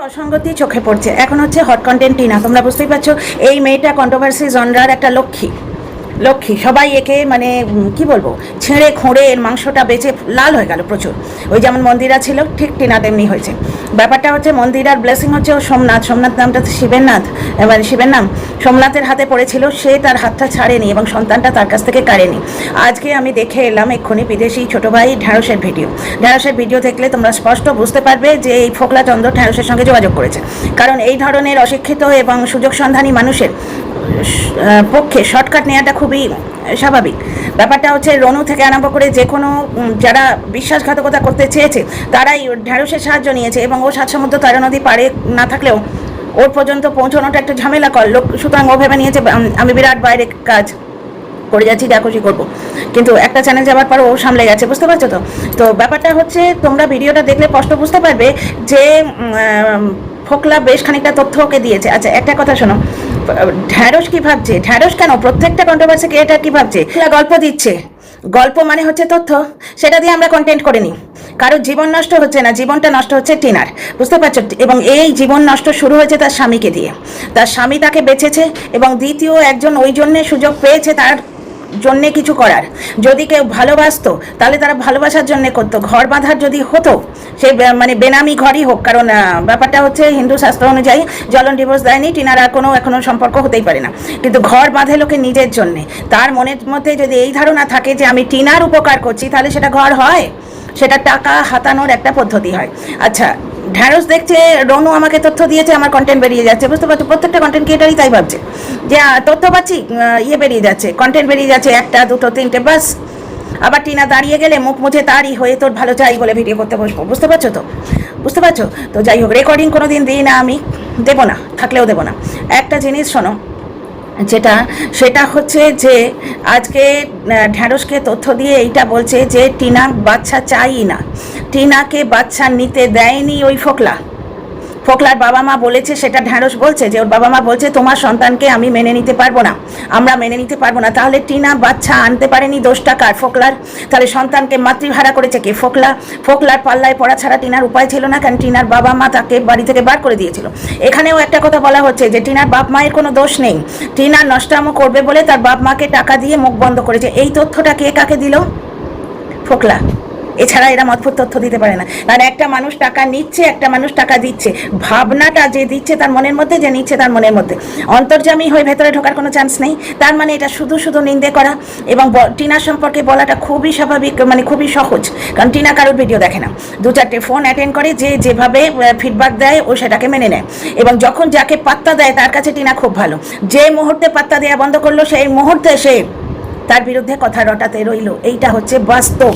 অসঙ্গতি চোখে পড়ছে। এখন হচ্ছে হট কন্টেন্ট টিনা, তোমরা বুঝতেই পারছো এই মেয়েটা কন্ট্রোভার্সি জনরার একটা লক্ষ্মী। সবাই একে মানে কি বলবো, ছেঁড়ে খোঁড়ে এর মাংসটা বেঁচে লাল হয়ে গেল প্রচুর। ওই যেমন মন্দিরা ছিল ঠিক টিনা তেমনি হয়েছে। ব্যাপারটা হচ্ছে মন্দিরার ব্লেসিং হচ্ছে ও সোমনাথ নামটা শিবের নাথ, এবারে শিবের নাম সোমনাথের হাতে পড়েছিল, সে তার হাতটা ছাড়েনি এবং সন্তানটা তার কাছ থেকে কাড়েনি। আজকে আমি দেখে এলাম এক্ষুনি বিদেশি ছোটো ভাই ঢ্যাঁড়সের ভিডিও দেখলে তোমরা স্পষ্ট বুঝতে পারবে যে এই ফোকলা চন্দ্র ঢ্যাঁড়সের সঙ্গে যোগাযোগ করেছে। কারণ এই ধরনের অশিক্ষিত এবং সুযোগ সন্ধানী মানুষের পক্ষে শর্টকাট নেওয়াটা খুবই স্বাভাবিক। ব্যাপারটা হচ্ছে রনু থেকে আরম্ভ করে যে কোনো যারা বিশ্বাসঘাতকতা করতে চেয়েছে তারাই ঢ্যাঁড়সের সাহায্য নিয়েছে এবং ও সাত সমুদ্র তারা নদী পারে না থাকলেও ওর পর্যন্ত পৌঁছানোটা একটা ঝামেলা কর লোক, সুতরাং ও ভেবে নিয়েছে আমি বিরাট বাইরে কাজ করে যাচ্ছি, যা খুশি করবো, কিন্তু একটা চ্যানেল যাওয়ার পর ও সামলে গেছে, বুঝতে পারছো তো। তো ব্যাপারটা হচ্ছে তোমরা ভিডিওটা দেখলে স্পষ্ট বুঝতে পারবে যে ফোকলা বেশ খানিকটা তথ্য ওকে দিয়েছে। আচ্ছা একটা কথা শোনো, ঢ্যাঁড়স কি ভাবছে, ঢ্যাঁড়স কেন প্রত্যেকটা কন্ট্রোভার্সি ক্রিয়েটার কি ভাবছে, গল্প দিচ্ছে, গল্প মানে হচ্ছে তথ্য, সেটা দিয়ে আমরা কন্টেন্ট করে নিই। কারোর জীবন নষ্ট হচ্ছে না, জীবনটা নষ্ট হচ্ছে টিনার, বুঝতে পারছো। এবং এই জীবন নষ্ট শুরু হয়েছে তার স্বামীকে দিয়ে, তার স্বামী তাকে বেঁচেছে এবং দ্বিতীয় একজন ওই জন্যে সুযোগ পেয়েছে তার জন্যে কিছু করার। যদি কেউ ভালোবাসতো তাহলে তারা ভালোবাসার জন্যে করতো, ঘর বাঁধার যদি হতো সে মানে বেনামি ঘরই হোক, কারণ ব্যাপারটা হচ্ছে হিন্দু শাস্ত্র অনুযায়ী জলন ডিভোর্স দেয়নি, টিনার আর কোনো এখনও সম্পর্ক হতেই পারে না, কিন্তু ঘর বাঁধে লোকে নিজের জন্যে। তার মনের মধ্যে যদি এই ধারণা থাকে যে আমি টিনার উপকার করছি তাহলে সেটা ঘর হয়, সেটা টাকা হাতানোর একটা পদ্ধতি হয়। আচ্ছা ঢ্যাঁড়স দেখছে রনু আমাকে তথ্য দিয়েছে, আমার কন্টেন্ট বেরিয়ে যাচ্ছে, বুঝতে পারছো। প্রত্যেকটা কন্টেন্ট ক্রিয়েটারই তাই ভাবছে যে তথ্য পাচ্ছি, বেরিয়ে যাচ্ছে, কন্টেন্ট বেরিয়ে যাচ্ছে, একটা দুটো তিনটে বাস। আবার টিনা দাঁড়িয়ে গেলে মুখ মুছে তারই হয়ে তোর ভালো চাই বলে ভিডিও করতে বসবো, বুঝতে পারছো তো, বুঝতে পারছো তো। যাই হোক, রেকর্ডিং কোনো দিন দিই না আমি, দেবো না, থাকলেও দেবো না। একটা জিনিস শোনো, সেটা হচ্ছে যে আজকে ঢ্যাঁড়সকে তথ্য দিয়ে এইটা বলছে যে টিনা বাচ্চা চাই না, টিনাকে বাচ্চা নিতে দেয়নি ওই ফোকলার বাবা মা বলেছে, সেটা ঢ্যাঁড়স বলছে যে ওর বাবা মা বলছে তোমার সন্তানকে আমি মেনে নিতে পারবো না, আমরা মেনে নিতে পারবো না। তাহলে টিনা বাচ্চা আনতে পারেনি, দোষটা কার? ফোকলার। তাহলে সন্তানকে মাতৃহারা করেছে কে? ফোকলার পাল্লায় পড়া ছাড়া টিনার উপায় ছিল না, কারণ টিনার বাবা মা তাকে বাড়ি থেকে বার করে দিয়েছিল। এখানেও একটা কথা বলা হচ্ছে যে টিনার বাপ মায়ের কোনো দোষ নেই, টিনা নষ্টামো করবে বলে তার বাপ মাকে টাকা দিয়ে মুখ বন্ধ করেছে। এই তথ্যটা কে কাকে দিল? ফোকলা। এছাড়া এরা অদ্ভুত তথ্য দিতে পারে না, কারণ একটা মানুষ টাকা নিচ্ছে, একটা মানুষ টাকা দিচ্ছে, ভাবনাটা যে দিচ্ছে তার মনের মধ্যে, যে নিচ্ছে তার মনের মধ্যে, অন্তর্যামী হয়ে ভেতরে ঢোকার কোনো চান্স নেই। তার মানে এটা শুধু নিন্দে করা এবং টিনার সম্পর্কে বলাটা খুবই স্বাভাবিক, মানে খুবই সহজ, কারণ টিনা কারোর ভিডিও দেখে না, দু চারটে ফোন অ্যাটেন্ড করে, যে যেভাবে ফিডব্যাক দেয় ও সেটাকে মেনে নেয়, এবং যখন যাকে পাত্তা দেয় তার কাছে টিনা খুব ভালো। যে মুহূর্তে পাত্তা দেওয়া বন্ধ করলো সেই মুহূর্তে সে তার বিরুদ্ধে কথা রটাতে রইল। এইটা হচ্ছে বাস্তব,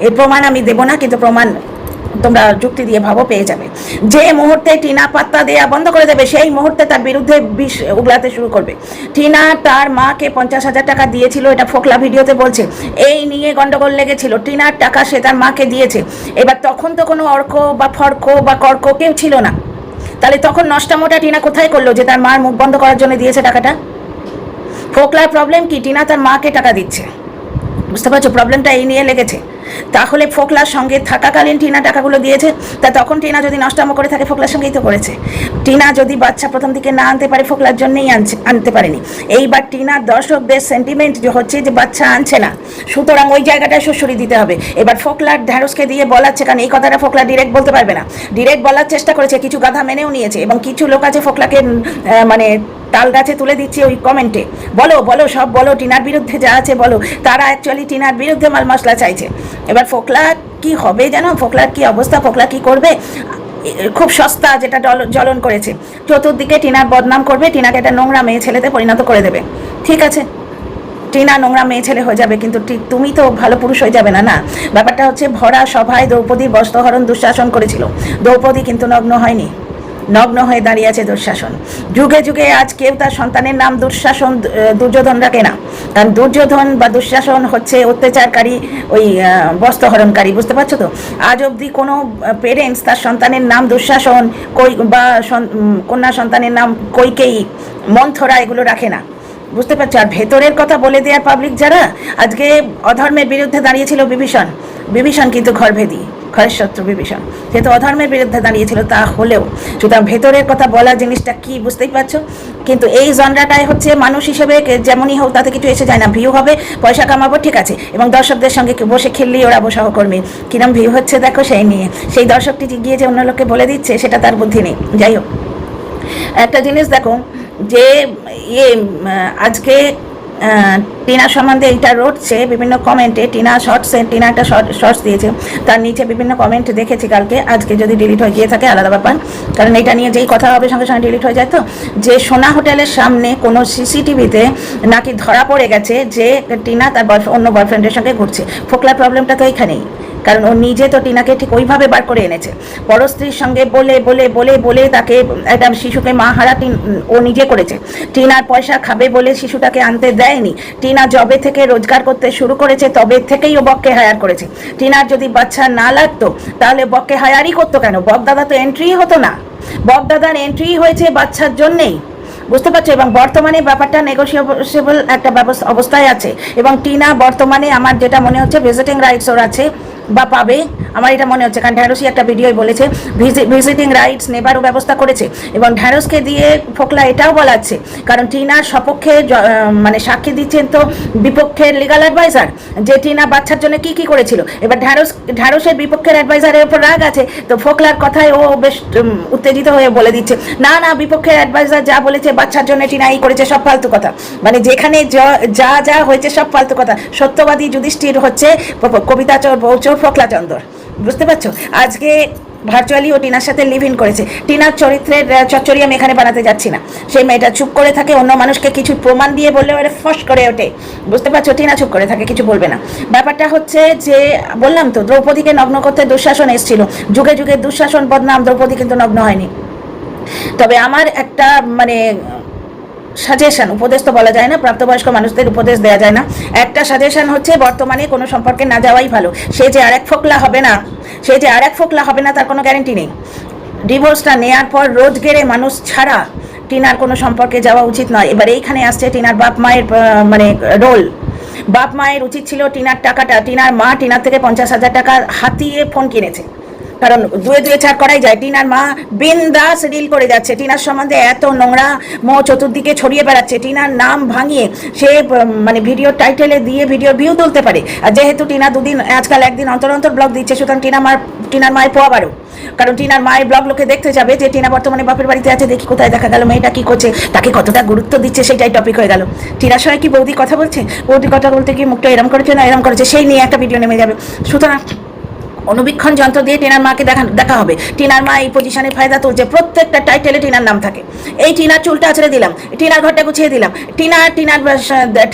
এর প্রমাণ আমি দেব না, কিন্তু প্রমাণ তোমরা যুক্তি দিয়ে ভাবো পেয়ে যাবে। যে মুহূর্তে টিনা পাত্তা দেয়া বন্ধ করে দেবে সেই মুহূর্তে তার বিরুদ্ধে বিষ উগলাতে শুরু করবে। টিনা তার মাকে 50,000 টাকা দিয়েছিল, এটা ফোকলা ভিডিওতে বলছে, এই নিয়ে গন্ডগোল লেগেছিল, টিনার টাকা সে তার মাকে দিয়েছে। এবার তখন তো কোনো অর্ক বা ফর্ক বা কর্ক কেউ ছিল না, তাহলে তখন নষ্টামোটা টিনা কোথায় করলো যে তার মার মুখ বন্ধ করার জন্য দিয়েছে টাকাটা? ফোকলার প্রবলেম কি? টিনা তার মাকে টাকা দিচ্ছে, বুঝতে পারছো, প্রবলেমটা এই নিয়ে লেগেছে। তাহলে ফোকলার সঙ্গে থাকাকালীন টিনা টাকাগুলো দিয়েছে, তা তখন টিনা যদি নষ্টামো করে থাকে ফোকলার সঙ্গেই তো করেছে। টিনা যদি বাচ্চা প্রথম দিকে না আনতে পারে ফোকলার জন্যই আনতে পারেনি। এইবার টিনার দর্শকদের সেন্টিমেন্ট হচ্ছে যে বাচ্চা আনছে না, সুতরাং ওই জায়গাটায় শ্বশুরি দিতে হবে। এবার ফোকলার ঢ্যাঁড়সকে দিয়ে বলাচ্ছে, কারণ এই কথাটা ফোকলা ডিরেক্ট বলতে পারবে না, ডিরেক্ট বলার চেষ্টা করেছে, কিছু গাধা মেনেও নিয়েছে, এবং কিছু লোক আছে ফোকলাকে মানে তাল গাছে তুলে দিচ্ছে ওই কমেন্টে, বলো সব বলো, টিনার বিরুদ্ধে যা আছে বলো, তারা অ্যাকচুয়ালি টিনার বিরুদ্ধে মাল মশলা চাইছে। এবার ফোকলা কি হবে জানো, ফোকলার কি অবস্থা, ফোকলা কি করবে? খুব সস্তা যেটা জ্বলন করেছে, চতুর্দিকে টিনার বদনাম করবে, টিনাকে একটা নোংরা মেয়ে ছেলেতে পরিণত করে দেবে। ঠিক আছে, টিনা নোংরা মেয়ে ছেলে হয়ে যাবে, কিন্তু তুমি তো ভালো পুরুষ হয়ে যাবে না। না, ব্যাপারটা হচ্ছে ভরা সভায় দ্রৌপদীর বস্ত্রহরণ দুঃশাসন করেছিল, দ্রৌপদী কিন্তু নগ্ন হয়নি, নগ্ন হয়ে দাঁড়িয়ে আছে দুঃশাসন। যুগে যুগে আজ কেউ তার সন্তানের নাম দুঃশাসন দুর্যোধন রাখে না, কারণ দুর্যোধন বা দুঃশাসন হচ্ছে অত্যাচারকারী, ওই বস্ত্রহরণকারী, বুঝতে পারছো তো। আজ অবধি কোনো পেরেন্টস তার সন্তানের নাম দুঃশাসন বা কন্যা সন্তানের নাম কৈকেয়ী, মন্থরা এগুলো রাখে না, বুঝতে পারছো। আর ভেতরের কথা বলে দেওয়ার পাবলিক যারা, আজকে অধর্মের বিরুদ্ধে দাঁড়িয়েছিল বিভীষণ কিন্তু ঘরভেদী, ঘরের শত্রু বিভীষণ, সে তো অধর্মের বিরুদ্ধে দাঁড়িয়েছিল, তা হলেও সুতরাং ভেতরের কথা বলা জিনিসটা কি বুঝতেই পারছো। কিন্তু এই জনরাটাই হচ্ছে মানুষ হিসেবে যেমনই হোক তাতে কিছু এসে যায় না, ভিউ হবে, পয়সা কামাবো, ঠিক আছে, এবং দর্শকদের সঙ্গে বসে খেললেই ওরা সহকর্মী, কিরম ভিউ হচ্ছে দেখো সেই নিয়ে সেই দর্শকটি গিয়ে যে অন্য লোককে বলে দিচ্ছে সেটা তার বুদ্ধি নেই। যাই হোক, একটা জিনিস দেখো যে আজকে টিনা সম্বন্ধে এইটা রটছে বিভিন্ন কমেন্টে, টিনা একটা শর্টস দিয়েছে, তার নিচে বিভিন্ন কমেন্ট দেখেছি কালকে, আজকে যদি ডিলিট হয়ে গিয়ে থাকে আলাদা ব্যাপার, কারণ এটা নিয়ে যেই কথা হবে সঙ্গে সঙ্গে ডিলিট হয়ে যায়। তো যে সোনা হোটেলের সামনে কোনো সিসিটিভিতে নাকি ধরা পড়ে গেছে যে টিনা তার অন্য বয়ফ্রেন্ডের সঙ্গে ঘুরছে। ফোকলার প্রবলেমটা তো এইখানেই, কারণ ও নিজে তো টিনাকে ঠিক ওইভাবে বার করে এনেছে, পরস্ত্রীর সঙ্গে বলে বলে বলে বলে তাকে একটা শিশুকে মা হারা ও নিজে করেছে। টিনার পয়সা খাবে বলে শিশুটাকে আনতে দেয়নি। টিনা জবে থেকে রোজগার করতে শুরু করেছে তবে থেকেই ও বককে হায়ার করেছে। টিনার যদি বাচ্চা না লাগতো তাহলে বককে হায়ারই করতো কেন? বক দাদা তো এন্ট্রি হতো না, বক দাদার এন্ট্রি হয়েছে বাচ্চার জন্যেই, বুঝতে পারছো। এবং বর্তমানে ব্যাপারটা নেগোসিয়েবল একটা অবস্থায় আছে, এবং টিনা বর্তমানে আমার যেটা মনে হচ্ছে ভিজিটিং রাইটস ওর আছে বা পাবে, আমার এটা মনে হচ্ছে, কারণ ঢ্যাঁড়সই একটা ভিডিওই বলেছে ভিজিটিং রাইটস নেবারও ব্যবস্থা করেছে, এবং ঢ্যাঁড়সকে দিয়ে ফোকলা এটাও বলাচ্ছে, কারণ টিনার সপক্ষে মানে সাক্ষী দিচ্ছেন তো বিপক্ষের লিগাল অ্যাডভাইজার, যে টিনা বাচ্চার জন্য কি কি করেছিল। এবার ঢ্যাঁড়সের বিপক্ষের অ্যাডভাইজারের উপর রাগ আছে, তো ফোকলার কথায় ও বেশ উত্তেজিত হয়ে বলে দিচ্ছে না না বিপক্ষের অ্যাডভাইজার যা বলেছে বাচ্চার জন্য টিনা এই করেছে, সব ফালতু কথা, মানে যেখানে যা যা হয়েছে সব ফালতু কথা। সত্যবাদী যুধিষ্ঠির হচ্ছে কবিতা বৌচর ফোকলা চন্দর, বুঝতে পারছো। আজকে ভার্চুয়ালি ও টিনার সাথে লিভ ইন করেছে। টিনার চরিত্রের চচ্চড়ি আমি এখানে বানাতে যাচ্ছি না, সেই মেয়েটা চুপ করে থাকে, অন্য মানুষকে কিছু প্রমাণ দিয়ে বললে ওরা ফস করে ওঠে, বুঝতে পারছো। টিনা চুপ করে থাকে, কিছু বলবে না। ব্যাপারটা হচ্ছে যে বললাম তো দ্রৌপদীকে নগ্ন করতে দুঃশাসন এসেছিল, যুগে যুগে দুঃশাসন বদনাম, দ্রৌপদী কিন্তু নগ্ন হয়নি। তবে আমার একটা মানে সাজেশন, উপদেশ তো বলা যায় না, প্রাপ্তবয়স্ক মানুষদের উপদেশ দেওয়া যায় না, একটা সাজেশন হচ্ছে বর্তমানে কোনো সম্পর্কে না যাওয়াই ভালো। সে যে আরেক ফোকলা হবে না তার কোনো গ্যারেন্টি নেই। ডিভোর্সটা নেওয়ার পর রোজ গেড়ে মানুষ ছাড়া টিনার কোনো সম্পর্কে যাওয়া উচিত নয়। এবার এইখানে আসছে টিনার বাপ মায়ের মানে রোল। বাপ মায়ের উচিত ছিল টিনার টাকাটা, টিনার মা টিনার থেকে 50,000 টাকা হাতিয়ে ফোন কিনেছে, কারণ দুয়ে দুয়ে চার করাই যায়। টিনার মা বিন্দাস রিল করে যাচ্ছে, টিনার সম্বন্ধে এত নোংরা চতুর্দিকে ছড়িয়ে বেড়াচ্ছে, টিনার নাম ভাঙিয়ে সে মানে ভিডিও টাইটেলে দিয়ে ভিডিও ভিউ তুলতে পারে। আর যেহেতু টিনা আজকাল একদিন অন্তর অন্তর ব্লগ দিচ্ছে, সুতরাং টিনার মায়ের পোয়া বারো, কারণ টিনার মায়ের ব্লগ লোকে দেখতে যাবে যে টিনা বর্তমানে বাপের বাড়িতে আছে, দেখি কোথায় দেখা গেল মেয়েটা কি করছে, তাকে কতটা গুরুত্ব দিচ্ছে, সেটাই টপিক হয়ে গেল। টিনার সঙ্গে কি বৌদি কথা বলছে, বৌদি কথা বলতে কি মুখটা এরম করেছে না এরম করেছে, সেই নিয়ে একটা ভিডিও নেমে যাবে। সুতরাং অনুবীক্ষণ যন্ত্র দিয়ে টিনার মাকে দেখা হবে, টিনার মা এই পজিশনে ফায়দা তুলছে, প্রত্যেকটা টাইটেলে টিনার নাম থাকে। এই টিনার চুলটা আছড়ে দিলাম, টিনার ঘরটা গুছিয়ে দিলাম, টিনার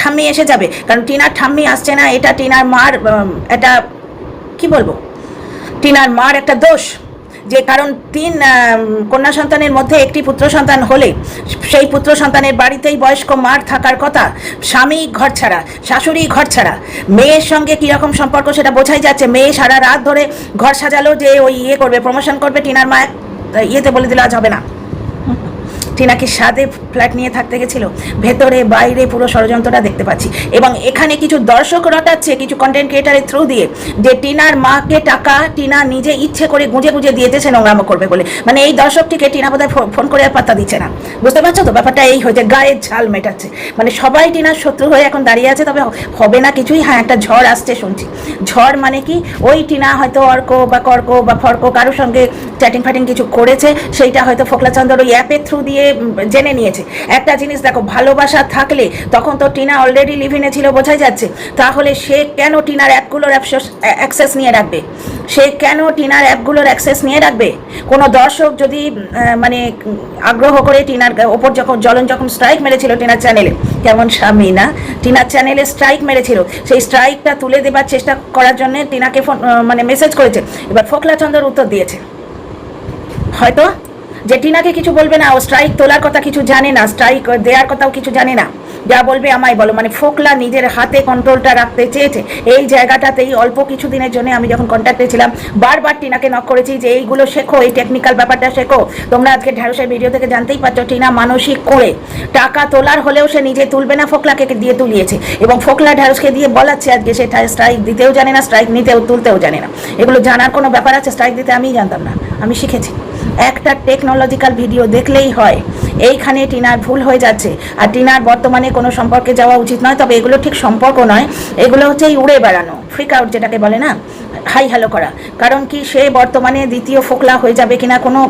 ঠাম্মি এসে যাবে, কারণ টিনার ঠাম্মি আসছে না, এটা টিনার মার এটা কি বলবো, টিনার মার একটা দোষ, যে কারণ 3 কন্যা সন্তানের মধ্যে একটি পুত্র সন্তান হলে সেই পুত্র সন্তানের বাড়িতেই বয়স্ক মার থাকার কথা, স্বামী ঘর ছাড়া, শাশুড়ি ঘর ছাড়া, মেয়ের সঙ্গে কীরকম সম্পর্ক সেটা বোঝাই যাচ্ছে। মেয়ে সারা রাত ধরে ঘর সাজালো যে ওই করবে, প্রমোশন করবে, টিনার মা ইয়েতে বলে দিলে আজ হবে না। টিনা কি সাদে ফ্ল্যাট নিয়ে থাকতে গেছিল, ভেতরে বাইরে পুরো ষড়যন্ত্রটা দেখতে পাচ্ছি। এবং এখানে কিছু দর্শক রটাচ্ছে কিছু কন্টেন্ট ক্রিয়েটারের থ্রু দিয়ে যে টিনার মাকে টাকা টিনা নিজে ইচ্ছে করে গুঁজে গুঁজে দিয়েছে সে নোংরামো করবে বলে, মানে এই দর্শকটিকে টিনা বোধহয় ফোন করে আর পাত্তা দিচ্ছে না, বুঝতে পারছো তো। ব্যাপারটা এই হয়েছে, গায়ের ঝাল মেটাচ্ছে, মানে সবাই টিনার শত্রু হয়ে এখন দাঁড়িয়ে আছে। তবে হবে না কিছুই, হ্যাঁ একটা ঝড় আসছে শুনছি। ঝড় মানে কি, ওই টিনা হয়তো অর্ক বা কর্ক বা ফর্ক কারোর সঙ্গে চ্যাটিং ফ্যাটিং কিছু করেছে, সেইটা হয়তো ফোকলাচন্দ্র ওই অ্যাপের থ্রু দিয়ে জেনে নিয়েছে। একটা জিনিস দেখো, ভালোবাসা থাকলে তখন তো টিনা অলরেডি লিভিনে ছিল, বোঝাই যাচ্ছে, তাহলে সে কেন টিনার অ্যাপগুলোর অ্যাক্সেস নিয়ে রাখবে, সে কেন টিনার অ্যাপগুলোর অ্যাক্সেস নিয়ে রাখবে। কোনো দর্শক যদি মানে আগ্রহ করে টিনার ওপর যখন স্ট্রাইক মেরেছিল টিনার চ্যানেলে, কেমন স্বামী না, টিনার চ্যানেলে স্ট্রাইক মেরেছিল, সেই স্ট্রাইকটা তুলে দেবার চেষ্টা করার জন্য টিনাকে ফোন মানে মেসেজ করেছে। এবার ফোকলাচন্দ্র উত্তর দিয়েছে, হয়তো যে টিনাকে কিছু বলবে না, ও স্ট্রাইক তোলার কথা কিছু জানে না, স্ট্রাইক দেওয়ার কথাও কিছু জানে না, যা বলবে আমায় বলো। মানে ফোকলা নিজের হাতে কন্ট্রোলটা রাখতে চেয়েছে। এই জায়গাটাতেই অল্প কিছু দিনের জন্য আমি যখন কন্ট্যাক্টে ছিলাম বারবার টিনাকে নক করেছি যে এইগুলো শেখো, এই টেকনিক্যাল ব্যাপারটা শেখো। তোমরা আজকে ঢ্যাঁড়সের ভিডিও থেকে জানতেই পারছো টিনা মানসিক করে টাকা তোলার হলেও সে নিজে তুলবে না, ফোকলাকে দিয়ে তুলিয়েছে এবং ফোকলা ঢ্যাঁড়সকে দিয়ে বলাচ্ছে আজকে সে স্ট্রাইক দিতেও জানে না, স্ট্রাইক নিতেও তুলতেও জানে না। এগুলো জানার কোনো ব্যাপার আছে? স্ট্রাইক দিতে আমিই জানতাম না, আমি শিখেছি। একটা টেকনোলজিক্যাল ভিডিও দেখলেই হয়। এইখানে টিনার ভুল হয়ে যাচ্ছে। আর টিনার বর্তমানে কোনো সম্পর্কে যাওয়া উচিত নয়, তবে এগুলো ঠিক সম্পর্ক নয়, এগুলো হচ্ছে এই উড়ে বেড়ানো, ফ্রিক আউট যেটাকে বলে না, হাই হ্যালো করা। কারণ কি সে বর্তমানে দ্বিতীয় ফোকলা হয়ে যাবে কিনা কোনো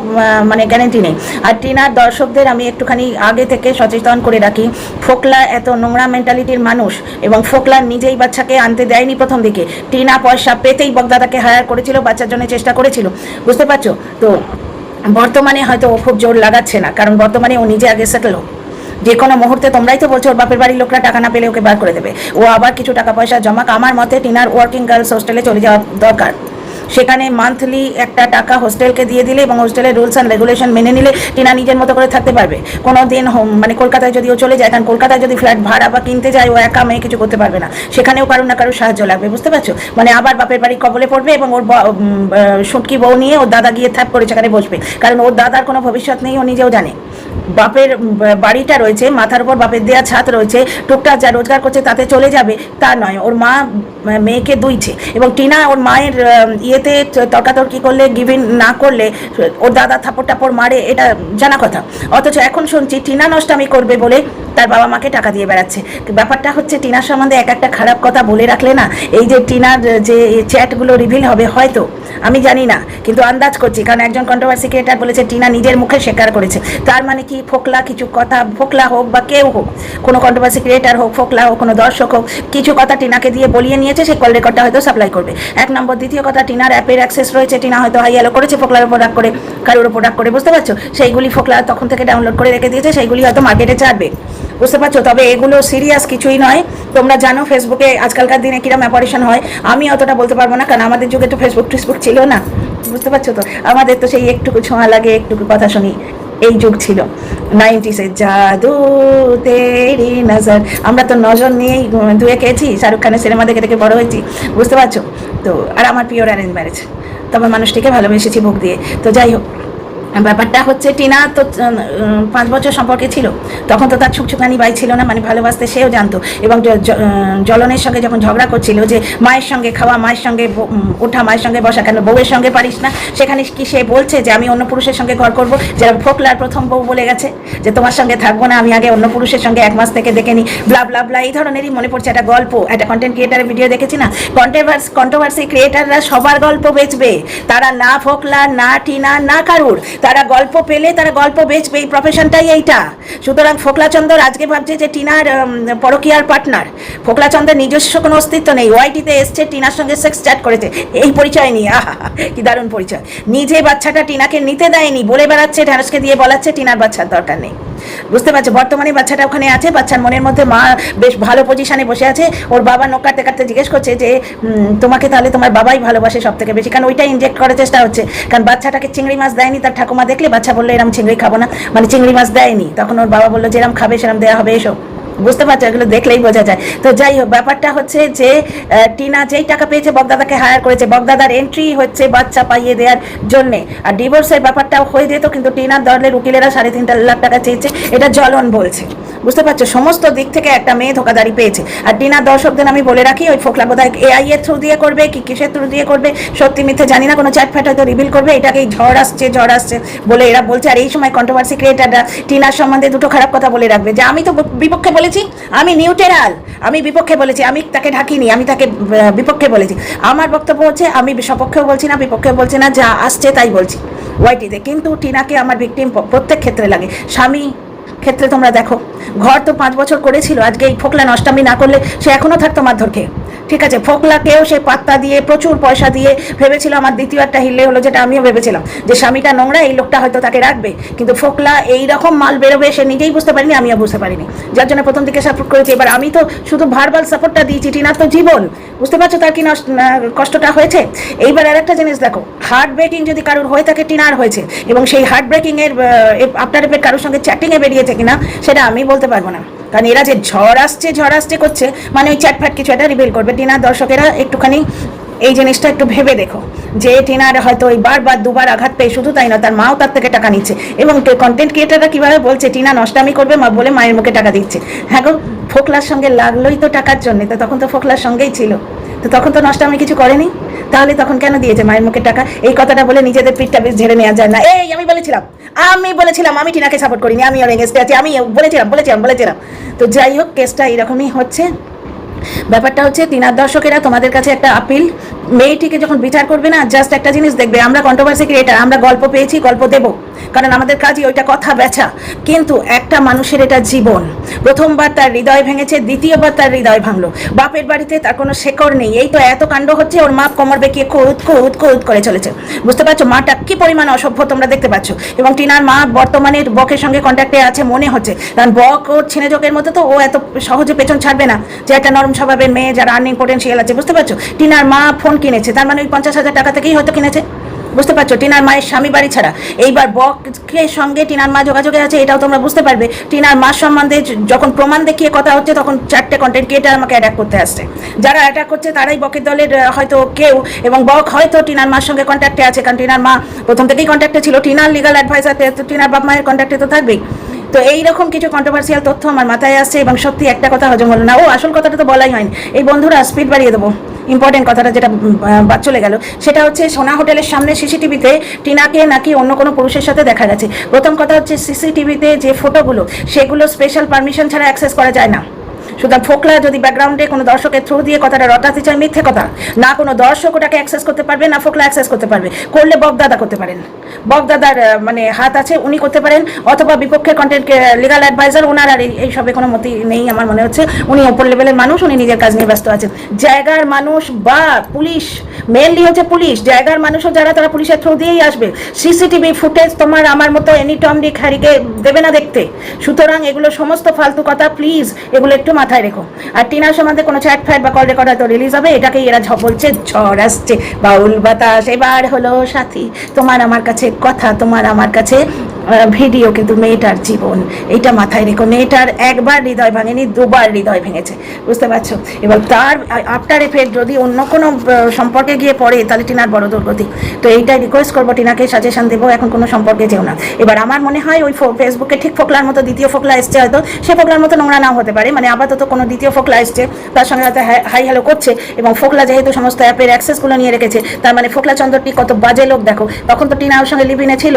মানে গ্যারেন্টি নেই। আর টিনার দর্শকদের আমি একটুখানি আগে থেকে সচেতন করে রাখি, ফোকলা এত নোংরা মেন্টালিটির মানুষ এবং ফোকলা নিজেই বাচ্চাকে আনতে দেয়নি প্রথম দিকে। টিনা পয়সা পেতেই বগদাদাকে হায়ার করেছিল, বাচ্চার জন্য চেষ্টা করেছিল, বুঝতে পারছো তো। বর্তমানে হয়তো ও খুব জোর লাগাচ্ছে না, কারণ বর্তমানে ও নিজে আগে সেটেল হোক। যে কোনো মুহূর্তে তোমরাই তো বলছো ওর বাপের বাড়ির লোকরা টাকা না পেলে ওকে বার করে দেবে, ও আবার কিছু টাকা পয়সা জমাক। আমার মতে টিনার ওয়ার্কিং গার্লস হোস্টেলে চলে যাওয়া দরকার। সেখানে মান্থলি একটা টাকা হোস্টেলকে দিয়ে দিলে এবং হোস্টেলের রুলস অ্যান্ড রেগুলেশন মেনে নিলে টিনা নিজের মতো করে থাকতে পারবে। কোনো দিন মানে কলকাতায় যদি ও চলে যায়, কারণ কলকাতায় যদি ফ্ল্যাট ভাড়া বা কিনতে যায় ও একা মেয়ে কিছু করতে পারবে না, সেখানেও কারোর না কারোর সাহায্য লাগবে, বুঝতে পারছো। মানে আবার বাপের বাড়ি কবলে পড়বে এবং ওর সুটকি বউ নিয়ে ওর দাদা গিয়ে থ্যাপ করে সেখানে বসবে, কারণ ওর দাদার কোনো ভবিষ্যৎ নেই, ও নিজেও জানে। বাপের বাড়িটা রয়েছে, মাথার উপর বাপের দেওয়া ছাদ রয়েছে, টুকটাক যা রোজগার করছে তাতে চলে যাবে তা নয়। ওর মা মেয়েকে দুইছে এবং টিনা ওর মায়ের ইয়েতে তর্কাতর্কি করলে, গিভিন না করলে ওর দাদা থাপড় টাপড় মারে, এটা জানা কথা। অথচ এখন শুনছি টিনা নষ্টামি করবে বলে তার বাবা মাকে টাকা দিয়ে বেড়াচ্ছে। ব্যাপারটা হচ্ছে টিনার সম্বন্ধে এক একটা খারাপ কথা বলে রাখলে না, এই যে টিনার যে চ্যাটগুলো রিভিল হবে হয়তো, আমি জানি না, কিন্তু আন্দাজ করছি, কারণ একজন কন্ট্রোভার্সি ক্রিয়েটার বলেছে টিনা নিজের মুখে স্বীকার করেছে। তার মানে কি ফোকলা কিছু কথা, ফোকলা হোক বা কেউ হোক, কোনো কন্ট্রোভার্সি ক্রিয়েটার হোক, ফোকলা হোক, কোনো দর্শক হোক, কিছু কথা টিনাকে দিয়ে বলিয়ে নিয়েছে, সেই কল রেকর্ডটা হয়তো সাপ্লাই করবে, এক নম্বর। দ্বিতীয় কথা, টিনার অ্যাপের অ্যাক্সেস রয়েছে, টিনা হয়তো হাই হ্যালো করেছে ফোকলার উপর রাগ করে, কারোর উপর রাগ করে, বুঝতে পারছো। সেইগুলি ফোকলা তখন থেকে ডাউনলোড করে রেখে দিয়েছে, সেইগুলি হয়তো মার্কেটে ছাড়বে, বুঝতে পারছো। তবে এগুলো সিরিয়াস কিছুই নয়। তোমরা জানো ফেসবুকে আজকালকার দিনে কিরম অ্যাপারেশন হয়, আমি অতটা বলতে পারবো না, কারণ আমাদের যুগে তো ফেসবুক ছিল না, বুঝতে পারছো তো। আমাদের তো সেই একটুকু ছোঁয়া লাগে, একটুকু কথা শুনি, এই যুগ ছিল 90s জাদু তেরি নজর। আমরা তো নজর নিয়েই ধুয়ে খেয়েছি, শাহরুখ খানের সিনেমা দেখে দেখে বড় হয়েছি, বুঝতে পারছো তো। আর আমার পিওর অ্যারেঞ্জ ম্যারেজ, তবে মানুষটিকে ভালোবেসেছি বুক দিয়ে। তো যাই হোক, ব্যাপারটা হচ্ছে টিনা তো 5 বছর সম্পর্কে ছিল, তখন তো তার ছুকছুকানি বাই ছিল না, মানে ভালোবাসতে সেও জানতো। এবং জ্বলনের সঙ্গে যখন ঝগড়া করছিল যে মায়ের সঙ্গে খাওয়া, মায়ের সঙ্গে ওঠা, মায়ের সঙ্গে বসা, কেন বউয়ের সঙ্গে পারিস না, সেখানে কি সে বলছে যে আমি অন্য পুরুষের সঙ্গে ঘর করবো? যেরকম ফোকলার প্রথম বউ বলে গেছে যে তোমার সঙ্গে থাকবো না, আমি আগে অন্য পুরুষের সঙ্গে 1 মাস থেকে দেখে নিই, ব্লা ব্লা ব্লা, এই ধরনেরই মনে পড়ছে একটা গল্প, একটা কন্টেন্ট ক্রিয়েটারের ভিডিও দেখেছি না। কন্ট্রোভার্সি ক্রিয়েটাররা সবার গল্প বেচবে, তারা না ফোকলা, না টিনা, না কারুর, তারা গল্প পেলে তারা গল্প বেচবে, এই প্রফেশনটাই এইটা। সুতরাং ফোকলাচন্দ্র আজকে ভাবছে যে টিনার পরকীয়ার পার্টনার, ফোকলাচন্দ্রের নিজস্ব কোনো অস্তিত্ব নেই। ওয়াইটিতে এসছে, টিনার সঙ্গে সেক্স চ্যাট করেছে, এই পরিচয় নিয়ে, আহা কি দারুণ পরিচয়। নিজে বাচ্চাটা টিনাকে নিতে দেয়নি, বলে বেড়াচ্ছে, ঢ্যাঁড়সকে দিয়ে বলাচ্ছে টিনার বাচ্চার দরকার নেই, বুঝতে পারছো। বর্তমানে বাচ্চাটা ওখানে আছে, বাচ্চার মনের মধ্যে মা বেশ ভালো পজিশনে বসে আছে। ওর বাবা নখ কাটতে কাটতে জিজ্ঞেস করছে যে তোমাকে তাহলে তোমার বাবাই ভালোবাসে সব থেকে বেশি, কারণ ওইটা ইনজেক্ট করার চেষ্টা হচ্ছে। কারণ বাচ্চাটাকে চিংড়ি মাছ দেয়নি, তার ঠাকুমা দেখলে বাচ্চা বললো এরম চিংড়ি খাবো না, মানে চিংড়ি মাছ দেয়নি। তখন ওর বাবা বললো যেরম খাবে সেরম দেওয়া হবে, এসব, বুঝতে পারছো, এগুলো দেখলেই বোঝা যায়। তো যাই হোক, ব্যাপারটা হচ্ছে যে টিনা যেই টাকা পেয়েছে বগদাদাকে হায়ার করেছে, বগদাদার এন্ট্রি হচ্ছে বাচ্চা পাইয়ে দেওয়ার জন্যে। আর ডিভোর্সের ব্যাপারটাও হয়ে যেত, কিন্তু টিনার দলের উকিলেরা 3.5 লাখ টাকা চেয়েছে, এটা জ্বলন বলছে, বুঝতে পারছো। সমস্ত দিক থেকে একটা মেয়ে ধোকাদারি পেয়েছে। আর টিনার দর্শকদের আমি বলে রাখি, ওই ফোকলা বোধহয় AI এর থ্রু দিয়ে করবে কি কিসের থ্রু দিয়ে করবে, সত্যি মিথ্যে জানি না, কোনো চ্যাট ফ্যাট হয়তো রিভিল করবে, এটাকেই ঝড় আসছে বলে এরা বলছে। আর এই সময় কন্ট্রোভার্সি ক্রিয়েটাররা টিনার সম্বন্ধে দুটো খারাপ কথা বলে রাখবে, যে আমি তো বিপক্ষে বলেছি, আমি নিউট্রাল, আমি বিপক্ষে বলেছি, আমি তাকে ঢাকিনি, আমি তাকে বিপক্ষে বলেছি। আমার বক্তব্য হচ্ছে আমি সপক্ষেও বলছি না, বিপক্ষেও বলছি না, যা আসছে তাই বলছি ওয়াইটিতে। কিন্তু টিনাকে আমার ভিকটিম প্রত্যেক ক্ষেত্রে লাগে। স্বামী ক্ষেত্রে তোমরা দেখো, ঘর তো 5 বছর করেছিল, আজকে এই ফোকলা নষ্টামি না করলে সে এখনও থাকতো মারধর খেয়ে। ঠিক আছে, ফোকলাকেও সে পাত্তা দিয়ে প্রচুর পয়সা দিয়ে ভেবেছিল আমার দ্বিতীয় একটা হিল্লে হলো, যেটা আমিও ভেবেছিলাম যে স্বামীটা নোংরা, এই লোকটা হয়তো তাকে রাখবে, কিন্তু ফোকলা এইরকম মাল বেরোবে সে নিজেই বুঝতে পারিনি, আমিও বুঝতে পারিনি, যার জন্য প্রথম দিকে সাপোর্ট করেছি। এবার আমি তো শুধু ভার্বাল সাপোর্টটা দিয়েছি, টিনার তো জীবন, বুঝতে পারছো তার কি কষ্টটা হয়েছে। এইবার আর একটা জিনিস দেখো, হার্ট ব্রেকিং যদি কারোর হয়ে থাকে, টিনার হয়েছে, এবং সেই হার্ট ব্রেকিং এর আফটার এফেক্ট কারোর সঙ্গে চ্যাটিংয়ে বেরিয়েছে কিনা সেটা আমি বলতে পারবো না, কারণ এরা যে ঝড় আসছে করছে, মানে ওই চ্যাটফ্যাট কিছু একটা রিভিল করবে। টিনার দর্শকেরা একটুখানি এই জিনিসটা একটু ভেবে দেখো, যে টিনার হয়তো ওই বারবার দুবার আঘাত পেয়ে, শুধু তাই না তার মাও তার থেকে টাকা নিচ্ছে, এবং কন্টেন্ট ক্রিয়েটাররা কীভাবে বলছে টিনা নষ্টামি করবে মা বলে মায়ের মুখে টাকা দিচ্ছে। হ্যাঁ গো, ফোকলার সঙ্গে লাগলোই তো টাকার জন্যে, তো তখন তো ফোকলার সঙ্গেই ছিল, তো তখন তো নষ্টামি কিছু করেনি, তাহলে তখন কেন দিয়েছে মায়ের মুখে টাকা? এই কথাটা বলে নিজেদের পিঠটা বেশ ঝেড়ে নেওয়া যায় না। এই আমি বলেছিলাম আমি টিনাকে সাপোর্ট করিনি, আমি ওর এগেন্স্টে আছি, আমি বলেছিলাম। তো যাই হোক, কেসটা এরকমই হচ্ছে। ব্যাপারটা হচ্ছে টিনার দর্শকেরা, তোমাদের কাছে একটা আপিল, মেয়েটিকে যখন বিচার করবে না, জাস্ট একটা জিনিস দেখবে, আমরা কন্ট্রোভার্সি ক্রিয়েটার, আমরা গল্প পেয়েছি, গল্প দেব, কারণ আমাদের কাজই ওইটা কথা বেচা, কিন্তু একটা মানুষের এটা জীবন। প্রথমবার তার হৃদয় ভেঙেছে, দ্বিতীয়বার তার হৃদয় ভাঙলো, বাপের বাড়িতে তার কোনো শেকড় নেই, এই তো এত কাণ্ড হচ্ছে, ওর মা কোমর বেঁকিয়ে খুদ করে চলেছে, বুঝতে পারছো মাটা কি পরিমাণ অসভ্য তোমরা দেখতে পাচ্ছ। এবং টিনার মা বর্তমানে বকের সঙ্গে কন্ট্যাক্টে আছে মনে হচ্ছে, কারণ বক ওর ছিনে যোগের মতো, তো ও এত সহজে পেছন ছাড়বে না, যে একটা নরম স্বভাবের মেয়ে যারা আর্নিং পোটেনশিয়াল আছে, বুঝতে পারছো। টিনার মা ফোন কিনেছে, তার মানে ওই 50,000 টাকা থেকেই হয়তো কিনেছে, বুঝতে পারছো। টিনার মায়ের স্বামী বাড়ি ছাড়া, এইবার বকের সঙ্গে টিনার মা যোগাযোগে আছে, এটাও তোমরা বুঝতে পারবে। টিনার মার সম্বন্ধে যখন প্রমাণ দেখিয়ে কথা হচ্ছে, তখন 4টে কন্টেন্ট ক্রিয়েটার আমাকে অ্যাটাক করতে আসছে, যারা অ্যাটাক করছে তারাই বকের দলের হয়তো কেউ, এবং বক হয়তো টিনার মার সঙ্গে কন্ট্যাক্টে আছে, কারণ টিনার মা প্রথম থেকেই কন্ট্যাক্টে ছিল, টিনার লিগাল অ্যাডভাইসার, তো টিনার বাপ মায়ের কন্ট্যাক্টে তো থাকবেই। তো এইরকম কিছু কন্ট্রোভার্সিয়াল তথ্য আমার মাথায় আসছে, এবং সত্যি একটা কথা হজম হলো না। আসল কথাটা তো বলাই হয়নি। এই বন্ধুরা, স্পিড বাড়িয়ে দেবো, ইম্পর্টেন্ট কথাটা যেটা বাদ চলে গেল, সেটা হচ্ছে সোনা হোটেলের সামনে সিসিটিভিতে টিনাকে নাকি অন্য কোনো পুরুষের সাথে দেখা গেছে। প্রথম কথা হচ্ছে, সিসিটিভিতে যে ফটোগুলো, সেগুলো স্পেশাল পারমিশন ছাড়া অ্যাক্সেস করা যায় না। সুতরাং ফোকলা যদি ব্যাকগ্রাউন্ডে কোনো দর্শকের থ্রু দিয়ে কথাটা রটাতে চায়, মিথ্যে কথা, না কোনো দর্শক ওটাকে অ্যাক্সেস করতে পারবে, না ফোকলা অ্যাক্সেস করতে পারবে। করলে বকদাদা করতে পারেন, বকদাদার মানে হাত আছে, উনি করতে পারেন, অথবা বিপক্ষের কন্টেন্ট লিগাল অ্যাডভাইজার, ওনার আর এইসবে কোনো মতি নেই আমার মনে হচ্ছে। উনি ওপর লেভেলের মানুষ, উনি নিজের কাজ নিয়ে ব্যস্ত আছেন। জায়গার মানুষ বা পুলিশ, মেনলি হচ্ছে পুলিশ, জায়গার মানুষও যারা, তারা পুলিশের থ্রু দিয়েই আসবে। সিসিটিভি ফুটেজ তোমার আমার মতো এনি টম ডিক হ্যারিকে দেবে না দেখতে। সুতরাং এগুলো সমস্ত ফালতু কথা, প্লিজ এগুলো একটু মাথায় রেখো। আর টিনার সম্বন্ধে কোনো চ্যাট ফ্যাট বা কল রেকর্ড হয়তো রিলিজ হবে, এটাকেই এরা বলছে ঝড় আসছে, বাউল বাতাস এবার হলো সাথী, তোমার আমার কাছে কথা, তোমার আমার কাছে ভিডিও, কিন্তু মেয়েটার জীবন, এইটা মাথায় রেখো। মেয়েটার একবার হৃদয় ভাঙেনি, দুবার হৃদয় ভেঙেছে, বুঝতে পারছো। এবার তার আফটার এফেক্ট যদি অন্য কোনো সম্পর্কে গিয়ে পড়ে, তাহলে টিনার বড় দুর্গতি। তো এইটাই রিকোয়েস্ট করবো, টিনাকে সাজেশন দেবো, এখন কোনো সম্পর্কে যেও না। এবার আমার মনে হয় ওই ফেসবুকে ঠিক ফোকলার মতো দ্বিতীয় ফোকলা এসছে, হয়তো সে ফোকলার মতো নোংরা নাও হতে পারে, মানে আপাতত কোনো দ্বিতীয় ফোকলা এসছে, তার সঙ্গে হয়তো হাই হ্যালো করছে, এবং ফোকলা যেহেতু সমস্ত অ্যাপের অ্যাক্সেসগুলো নিয়ে রেখেছে, তার মানে ফোকলা চন্দ্রটি কত বাজে লোক দেখো। তখন তো টিনা ওর সঙ্গে লিভিনে ছিল,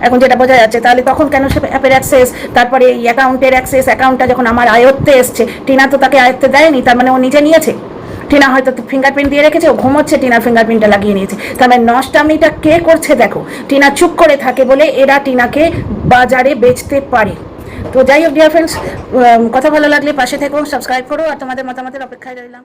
এখন যেটা বোঝা যাচ্ছে, তাহলে তখন কেন সে অ্যাপের অ্যাক্সেস, তারপরে এই অ্যাকাউন্টের অ্যাক্সেস, অ্যাকাউন্টটা যখন আমার আয়ত্তে এসছে, টিনা তো তাকে আয়ত্তে দেয়নি, তার মানে ও নিজে নিয়েছে। টিনা হয়তো ফিঙ্গারপ্রিন্ট দিয়ে রেখেছে, ও ঘুমোচ্ছে, টিনার ফিঙ্গারপ্রিন্টটা লাগিয়ে নিয়েছে, তার মানে নষ্টামিটা কে করছে দেখো। টিনা চুপ করে থাকে বলে এরা টিনাকে বাজারে বেচতে পারে। তো যাই হোক ডিয়ার ফ্রেন্ডস, কথা ভালো লাগলে পাশে থেকো, সাবস্ক্রাইব করো, আর তোমাদের মতামতের অপেক্ষায় রইলাম।